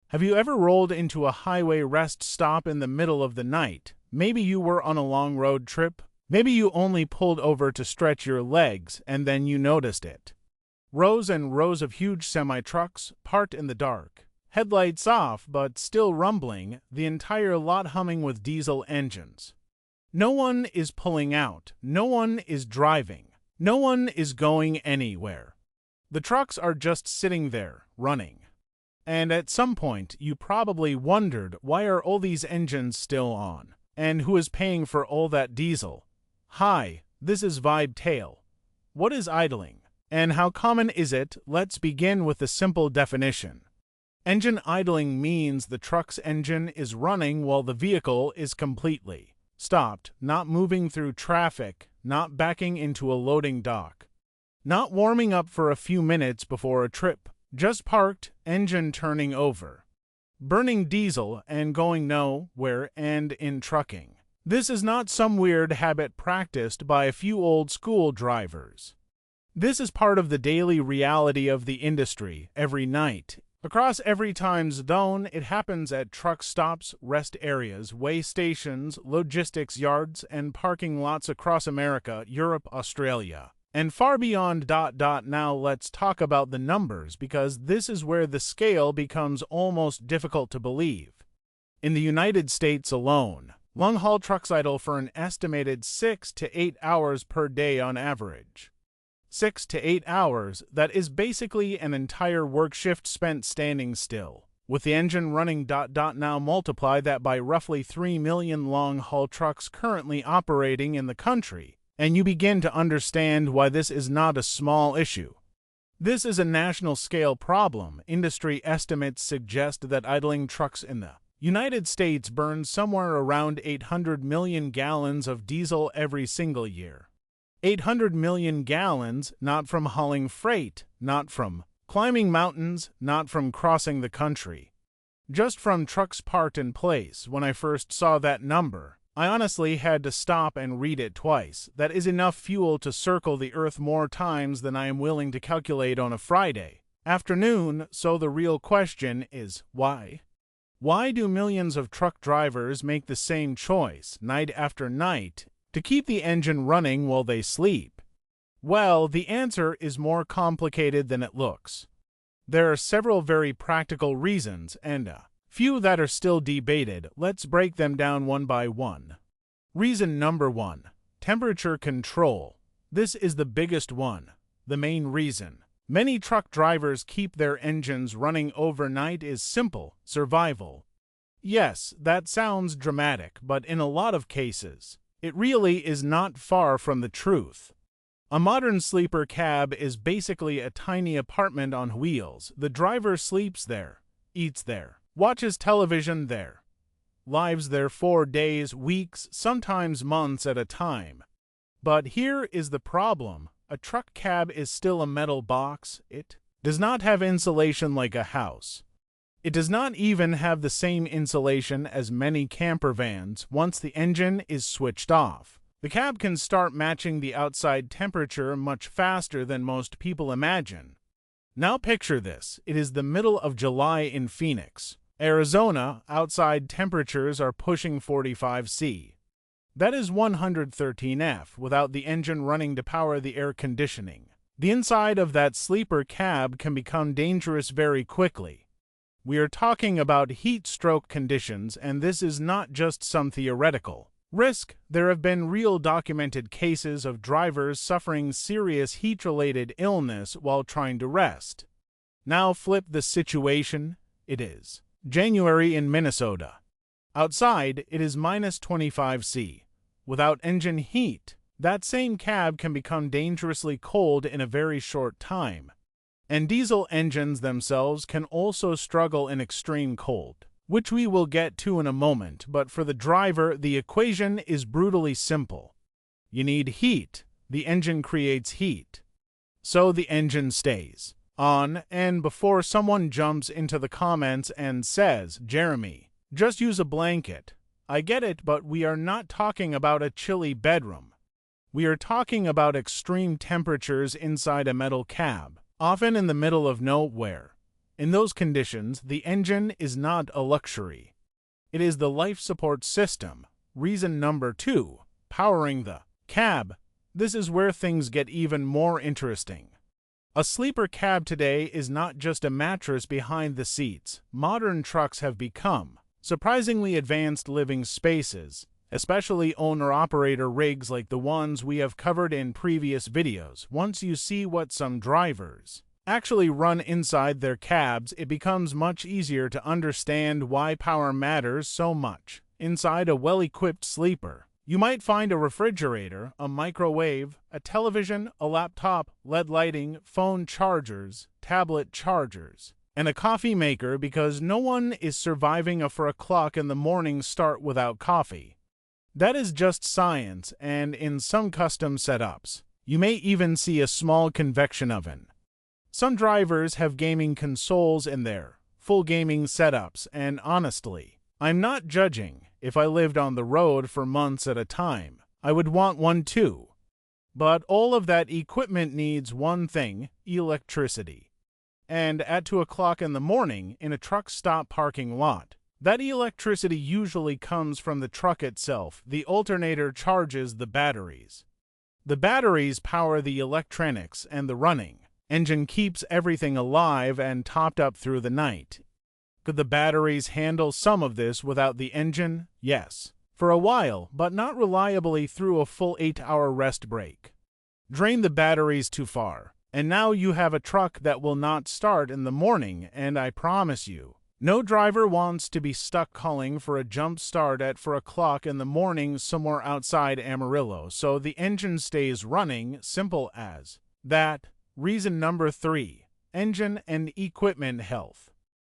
Have you ever rolled into a highway rest stop in the middle of the night? Maybe you were on a long road trip. Maybe you only pulled over to stretch your legs and then you noticed it. Rows and rows of huge semi-trucks parked in the dark. Headlights off but still rumbling, the entire lot humming with diesel engines. No one is pulling out. No one is driving. No one is going anywhere. The trucks are just sitting there, running. And at some point, you probably wondered, why are all these engines still on? And who is paying for all that diesel? Hi, this is Vibe Tale. What is idling? And how common is it? Let's begin with a simple definition. Engine idling means the truck's engine is running while the vehicle is completely stopped, not moving through traffic, not backing into a loading dock, not warming up for a few minutes before a trip, just parked, engine turning over, burning diesel and going nowhere. And in trucking, this is not some weird habit practiced by a few old school drivers. This is part of the daily reality of the industry every night. Across every time zone, it happens at truck stops, rest areas, weigh stations, logistics yards, and parking lots across America, Europe, Australia, and far beyond. Now let's talk about the numbers, because this is where the scale becomes almost difficult to believe. In the United States alone, long-haul trucks idle for an estimated 6 to 8 hours per day on average. 6 to 8 hours, that is basically an entire work shift spent standing still. With the engine running. Now multiply that by roughly 3 million long-haul trucks currently operating in the country, and you begin to understand why this is not a small issue. This is a national-scale problem. Industry estimates suggest that idling trucks in the United States burn somewhere around 800 million gallons of diesel every single year. 800 million gallons, not from hauling freight, not from climbing mountains, not from crossing the country. Just from trucks parked in place. When I first saw that number, I honestly had to stop and read it twice. That is enough fuel to circle the earth more times than I am willing to calculate on a Friday afternoon. So the real question is, why? Why do millions of truck drivers make the same choice, night after night, to keep the engine running while they sleep? Well, the answer is more complicated than it looks. There are several very practical reasons, and a few that are still debated. Let's break them down one by one. Reason number 1, temperature control. This is the biggest one. The main reason many truck drivers keep their engines running overnight is simple: survival. Yes, that sounds dramatic, but in a lot of cases, it really is not far from the truth. A modern sleeper cab is basically a tiny apartment on wheels. The driver sleeps there, eats there, watches television there, lives there for days, weeks, sometimes months at a time. But here is the problem. A truck cab is still a metal box. It does not have insulation like a house. It does not even have the same insulation as many camper vans. Once the engine is switched off, the cab can start matching the outside temperature much faster than most people imagine. Now picture this. It is the middle of July in Phoenix, Arizona. Outside temperatures are pushing 45 degrees. That is 113 degrees without the engine running to power the air conditioning. The inside of that sleeper cab can become dangerous very quickly. We are talking about heat stroke conditions, and this is not just some theoretical risk. There have been real documented cases of drivers suffering serious heat-related illness while trying to rest. Now flip the situation. It is January in Minnesota. Outside, it is minus 25 degrees. Without engine heat, that same cab can become dangerously cold in a very short time. And diesel engines themselves can also struggle in extreme cold, which we will get to in a moment. But for the driver, the equation is brutally simple. You need heat. The engine creates heat, so the engine stays on. And before someone jumps into the comments and says, "Jeremy, just use a blanket," I get it, but we are not talking about a chilly bedroom. We are talking about extreme temperatures inside a metal cab, often in the middle of nowhere. In those conditions, the engine is not a luxury. It is the life support system. Reason number 2, powering the cab. This is where things get even more interesting. A sleeper cab today is not just a mattress behind the seats. Modern trucks have become surprisingly advanced living spaces, especially owner-operator rigs like the ones we have covered in previous videos. Once you see what some drivers actually run inside their cabs, it becomes much easier to understand why power matters so much. Inside a well-equipped sleeper, you might find a refrigerator, a microwave, a television, a laptop, LED lighting, phone chargers, tablet chargers, and a coffee maker, because no one is surviving a 4 o'clock in the morning start without coffee. That is just science, and in some custom setups, you may even see a small convection oven. Some drivers have gaming consoles in their full gaming setups, and honestly, I'm not judging. If I lived on the road for months at a time, I would want one too. But all of that equipment needs one thing: electricity. And at 2 o'clock in the morning in a truck stop parking lot, that electricity usually comes from the truck itself. The alternator charges the batteries. The batteries power the electronics, and the running engine keeps everything alive and topped up through the night. Could the batteries handle some of this without the engine? Yes, for a while, but not reliably through a full 8-hour rest break. Drain the batteries too far, and now you have a truck that will not start in the morning, and I promise you, no driver wants to be stuck calling for a jump start at 4 o'clock in the morning somewhere outside Amarillo, so the engine stays running. Simple as that. Reason number 3, engine and equipment health.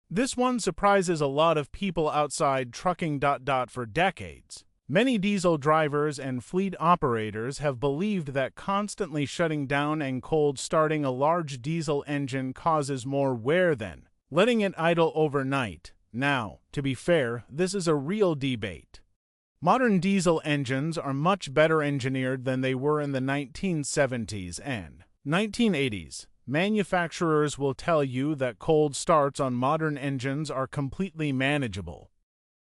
This one surprises a lot of people outside trucking. For decades, many diesel drivers and fleet operators have believed that constantly shutting down and cold starting a large diesel engine causes more wear than letting it idle overnight. Now, to be fair, this is a real debate. Modern diesel engines are much better engineered than they were in the 1970s and 1980s. Manufacturers will tell you that cold starts on modern engines are completely manageable.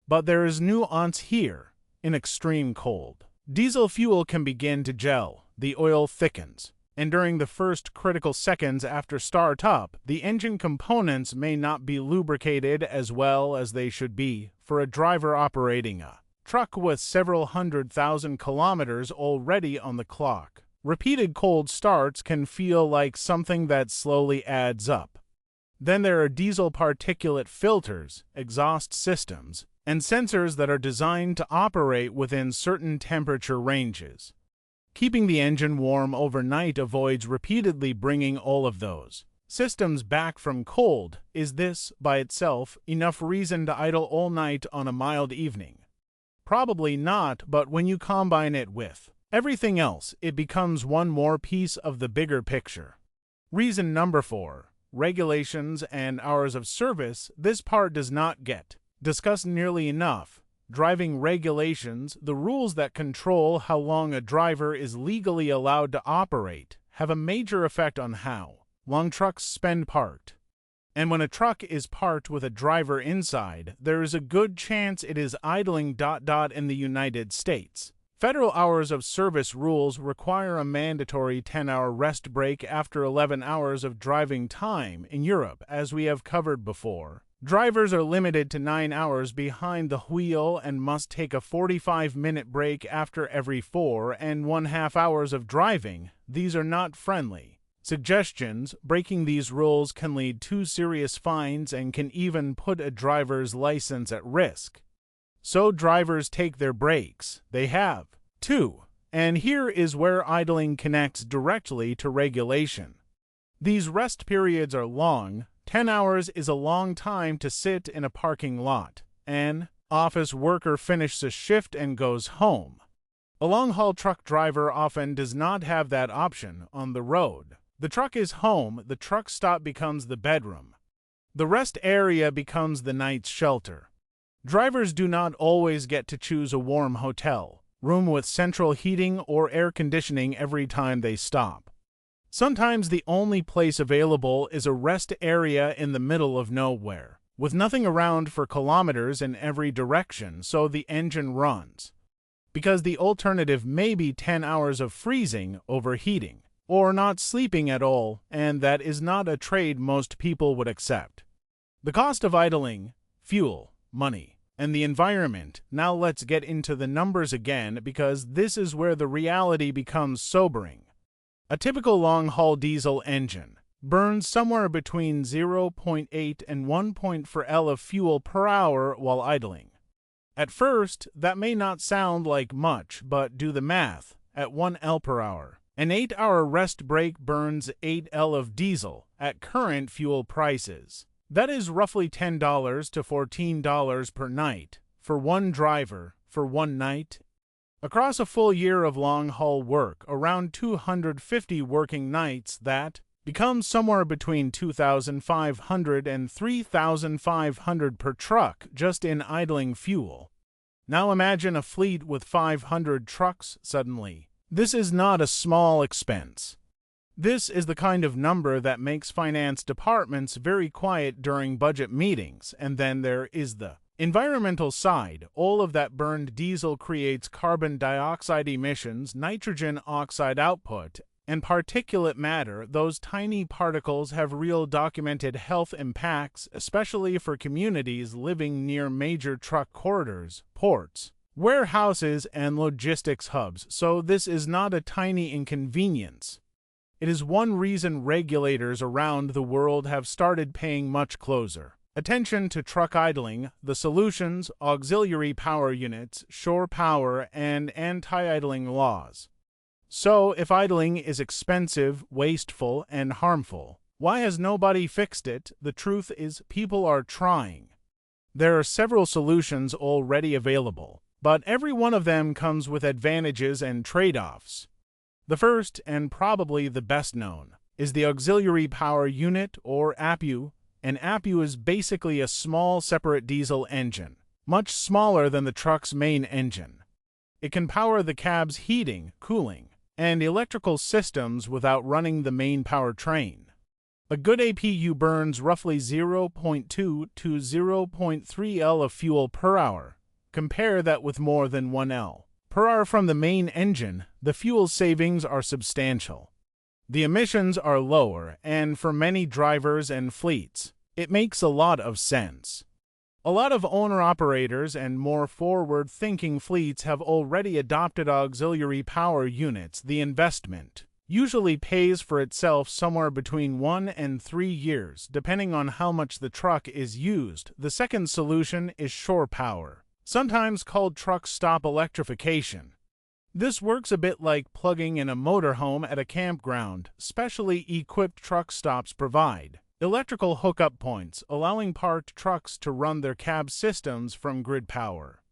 But there is nuance here. In extreme cold, diesel fuel can begin to gel, the oil thickens, and during the first critical seconds after startup, the engine components may not be lubricated as well as they should be. For a driver operating a truck with several 100,000 kilometers already on the clock, repeated cold starts can feel like something that slowly adds up. Then there are diesel particulate filters, exhaust systems, and sensors that are designed to operate within certain temperature ranges. Keeping the engine warm overnight avoids repeatedly bringing all of those systems back from cold. Is this, by itself, enough reason to idle all night on a mild evening? Probably not, but when you combine it with everything else, it becomes one more piece of the bigger picture. Reason number 4, regulations and hours of service. This part does not get discussed nearly enough. Driving regulations, the rules that control how long a driver is legally allowed to operate, have a major effect on how long trucks spend parked. And when a truck is parked with a driver inside, there is a good chance it is idling. In the United States, federal hours of service rules require a mandatory 10-hour rest break after 11 hours of driving time. In Europe, as we have covered before, drivers are limited to 9 hours behind the wheel and must take a 45-minute break after every 4.5 hours of driving. These are not friendly suggestions. Breaking these rules can lead to serious fines and can even put a driver's license at risk. So drivers take their breaks. They have to. And here is where idling connects directly to regulation. These rest periods are long. 10 hours is a long time to sit in a parking lot. An office worker finishes a shift and goes home. A long-haul truck driver often does not have that option on the road. The truck is home, the truck stop becomes the bedroom. The rest area becomes the night's shelter. Drivers do not always get to choose a warm hotel room with central heating or air conditioning every time they stop. Sometimes the only place available is a rest area in the middle of nowhere, with nothing around for kilometers in every direction, so the engine runs. Because the alternative may be 10 hours of freezing, overheating, or not sleeping at all, and that is not a trade most people would accept. The cost of idling, fuel, money, and the environment. Now let's get into the numbers again, because this is where the reality becomes sobering. A typical long-haul diesel engine burns somewhere between 0.8 and 1.4 L of fuel per hour while idling. At first, that may not sound like much, but do the math. At 1 L per hour, an 8-hour rest break burns 8 L of diesel at current fuel prices. That is roughly $10 to $14 per night for one driver for one night. Across a full year of long-haul work, around 250 working nights, that becomes somewhere between $2,500 and $3,500 per truck just in idling fuel. Now imagine a fleet with 500 trucks suddenly. This is not a small expense. This is the kind of number that makes finance departments very quiet during budget meetings. And then there is the environmental side. All of that burned diesel creates carbon dioxide emissions, nitrogen oxide output, and particulate matter. Those tiny particles have real documented health impacts, especially for communities living near major truck corridors, ports, warehouses, and logistics hubs. So this is not a tiny inconvenience. It is one reason regulators around the world have started paying much closer attention to truck idling, the solutions, auxiliary power units, shore power, and anti-idling laws. So, if idling is expensive, wasteful, and harmful, why has nobody fixed it? The truth is, people are trying. There are several solutions already available, but every one of them comes with advantages and trade-offs. The first, and probably the best known, is the auxiliary power unit, or APU. An APU is basically a small separate diesel engine, much smaller than the truck's main engine. It can power the cab's heating, cooling, and electrical systems without running the main powertrain. A good APU burns roughly 0.2 to 0.3 L of fuel per hour. Compare that with more than 1 L per hour from the main engine. The fuel savings are substantial. The emissions are lower, and for many drivers and fleets, it makes a lot of sense. A lot of owner-operators and more forward-thinking fleets have already adopted auxiliary power units. The investment usually pays for itself somewhere between 1 and 3 years, depending on how much the truck is used. The second solution is shore power, sometimes called truck stop electrification. This works a bit like plugging in a motorhome at a campground. Specially equipped truck stops provide electrical hookup points, allowing parked trucks to run their cab systems from grid power.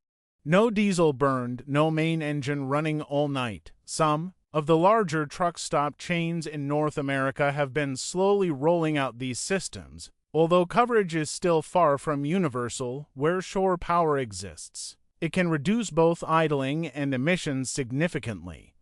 No diesel burned, no main engine running all night. Some of the larger truck stop chains in North America have been slowly rolling out these systems, although coverage is still far from universal. Where shore power exists, it can reduce both idling and emissions significantly.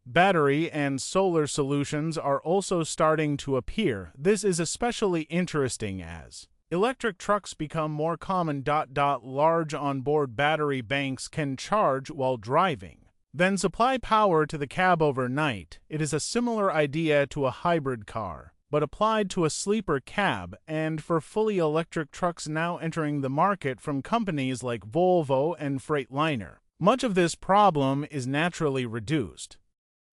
Battery and solar solutions are also starting to appear. This is especially interesting as electric trucks become more common. Large onboard battery banks can charge while driving, then supply power to the cab overnight. It is a similar idea to a hybrid car, but applied to a sleeper cab, and for fully electric trucks now entering the market from companies like Volvo and Freightliner. Much of this problem is naturally reduced.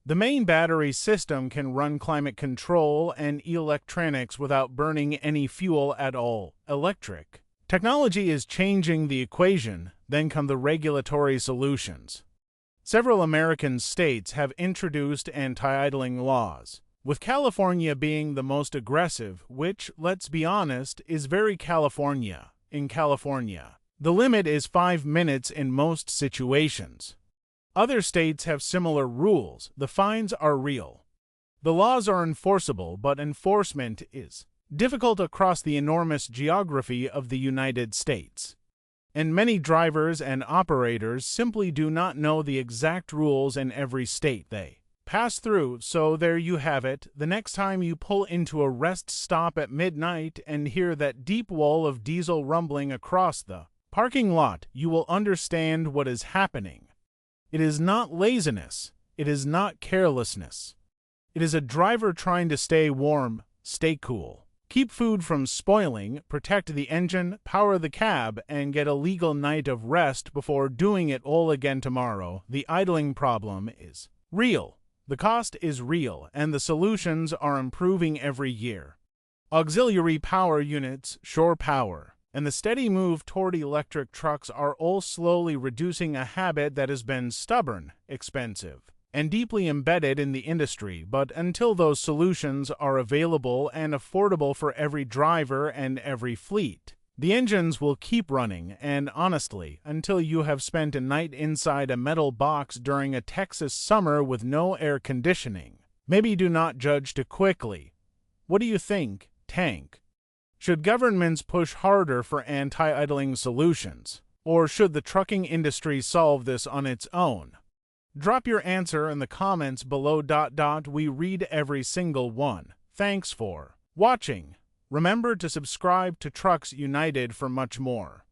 The main battery system can run climate control and electronics without burning any fuel at all. Electric technology is changing the equation. Then come the regulatory solutions. Several American states have introduced anti-idling laws, with California being the most aggressive, which, let's be honest, is very California. In California, the limit is 5 minutes in most situations. Other states have similar rules. The fines are real. The laws are enforceable, but enforcement is difficult across the enormous geography of the United States. And many drivers and operators simply do not know the exact rules in every state. They Pass through, so there you have it. The next time you pull into a rest stop at midnight and hear that deep wall of diesel rumbling across the parking lot, you will understand what is happening. It is not laziness. It is not carelessness. It is a driver trying to stay warm, stay cool, keep food from spoiling, protect the engine, power the cab, and get a legal night of rest before doing it all again tomorrow. The idling problem is real. The cost is real, and the solutions are improving every year. Auxiliary power units, shore power, and the steady move toward electric trucks are all slowly reducing a habit that has been stubborn, expensive, and deeply embedded in the industry. But until those solutions are available and affordable for every driver and every fleet, the engines will keep running, and honestly, until you have spent a night inside a metal box during a Texas summer with no air conditioning, maybe do not judge too quickly. What do you think, Tank? Should governments push harder for anti-idling solutions, or should the trucking industry solve this on its own? Drop your answer in the comments below. We read every single one. Thanks for watching. Remember to subscribe to Trucks United for much more.